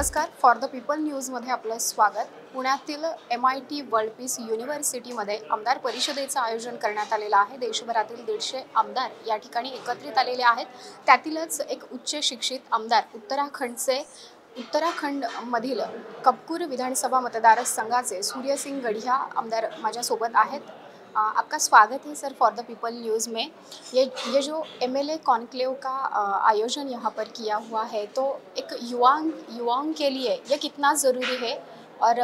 नमस्कार. For the people न्यूजमध्ये आपलं स्वागत. पुण्यातील MIT वर्ल्ड पीस युनिव्हर्सिटीमध्ये आमदार परिषदेचं आयोजन करण्यात आलेलं आहे. देशभरातील 150 आमदार या ठिकाणी एकत्रित आलेले आहेत. त्यातीलच एक उच्च शिक्षित आमदार उत्तराखंडमधील कपकूर विधानसभा मतदारसंघाचे सूर्यसिंग गढ़िया आमदार माझ्यासोबत आहेत. आपका स्वागत है sir for the people news में। ये जो MLA कॉन्क्लेव का आयोजन यहाँ पर किया हुआ है, तो एक युवाओं के लिए ये कितना ज़रूरी है और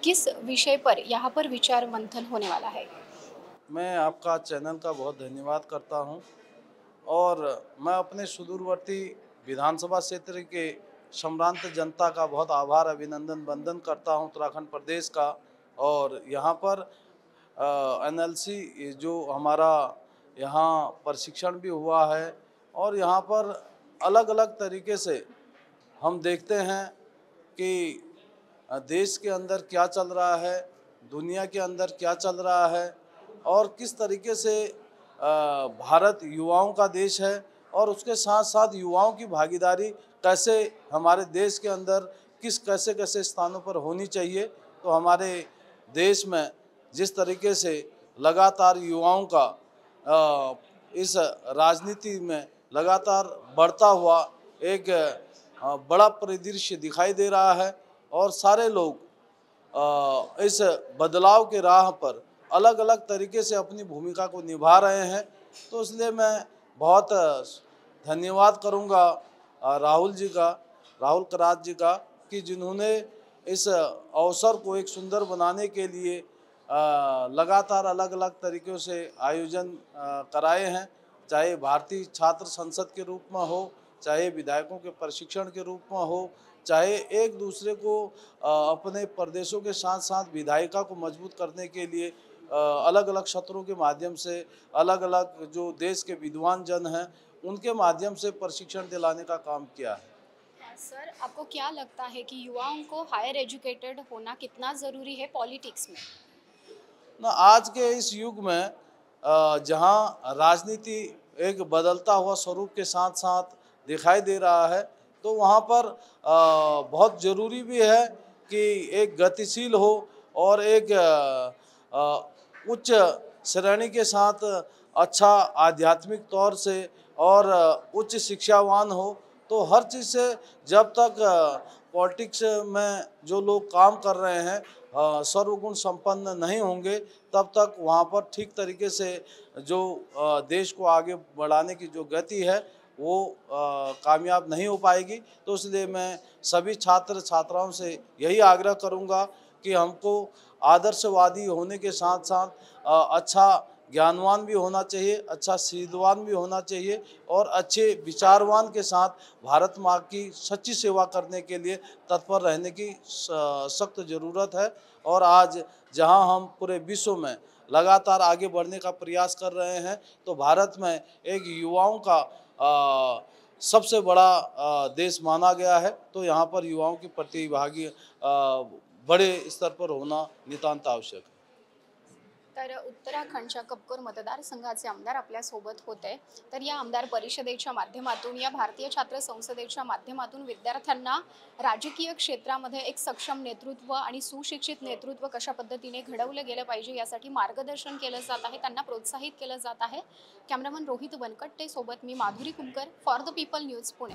किस विषय पर यहाँ पर विचार मंथन होने वाला है? मैं आपका चैनल का बहुत धन्यवाद करता हूँ और मैं अपने सुदूरवर्ती विधानसभा क्षेत्र के सम्भ्रांत जनता का बहुत आभार अभिनंदन वंदन करता हूँ उत्तराखंड प्रदेश का। और यहाँ पर NLC जो हमारा यहाँ प्रशिक्षण भी हुआ है और यहाँ पर अलग अलग तरीके से हम देखते हैं कि देश के अंदर क्या चल रहा है, दुनिया के अंदर क्या चल रहा है और किस तरीके से भारत युवाओं का देश है और उसके साथ साथ युवाओं की भागीदारी कैसे हमारे देश के अंदर कैसे कैसे स्थानों पर होनी चाहिए। तो हमारे देश में जिस तरीके से लगातार युवाओं का इस राजनीति में लगातार बढ़ता हुआ एक बड़ा परिदृश्य दिखाई दे रहा है और सारे लोग इस बदलाव के राह पर अलग अलग तरीके से अपनी भूमिका को निभा रहे हैं। तो इसलिए मैं बहुत धन्यवाद करूंगा राहुल करात जी का कि जिन्होंने इस अवसर को एक सुंदर बनाने के लिए लगातार अलग अलग तरीक़ों से आयोजन कराए हैं, चाहे भारतीय छात्र संसद के रूप में हो, चाहे विधायकों के प्रशिक्षण के रूप में हो, चाहे एक दूसरे को अपने प्रदेशों के साथ साथ विधायिका को मजबूत करने के लिए अलग अलग सत्रों के माध्यम से अलग अलग जो देश के विद्वान जन हैं उनके माध्यम से प्रशिक्षण दिलाने का काम किया है। सर, आपको क्या लगता है कि युवाओं को हायर एजुकेटेड होना कितना ज़रूरी है पॉलिटिक्स में? ना आज के इस युग में जहां राजनीति एक बदलता हुआ स्वरूप के साथ साथ दिखाई दे रहा है, तो वहां पर बहुत ज़रूरी भी है कि एक गतिशील हो और एक उच्च श्रेणी के साथ अच्छा आध्यात्मिक तौर से और उच्च शिक्षावान हो। तो हर चीज़ से जब तक पॉलिटिक्स में जो लोग काम कर रहे हैं सर्वगुण संपन्न नहीं होंगे, तब तक वहाँ पर ठीक तरीके से जो देश को आगे बढ़ाने की जो गति है वो कामयाब नहीं हो पाएगी। तो इसलिए मैं सभी छात्र छात्राओं से यही आग्रह करूँगा कि हमको आदर्शवादी होने के साथ साथ अच्छा ज्ञानवान भी होना चाहिए, अच्छा सीधवान भी होना चाहिए और अच्छे विचारवान के साथ भारत माँ की सच्ची सेवा करने के लिए तत्पर रहने की सख्त ज़रूरत है। और आज जहां हम पूरे विश्व में लगातार आगे बढ़ने का प्रयास कर रहे हैं, तो भारत में एक युवाओं का सबसे बड़ा देश माना गया है। तो यहाँ पर युवाओं की प्रतिभागी बड़े स्तर पर होना नितांत आवश्यक है। तर उत्तराखंडच्या कपकोर मतदारसंघाचे आमदार आपल्यासोबत होते. तर या आमदार परिषदेच्या माध्यमातून या भारतीय छात्र संसदेच्या माध्यमातून विद्यार्थ्यांना राजकीय क्षेत्रामध्ये एक सक्षम नेतृत्व आणि सुशिक्षित नेतृत्व कशा पद्धतीने घडवलं गेलं पाहिजे यासाठी मार्गदर्शन केलं जात आहे, त्यांना प्रोत्साहित केलं जात आहे. कॅमेरामन रोहित बनकट्टे सोबत मी Madhuri Kumkar, for the People News, Pune.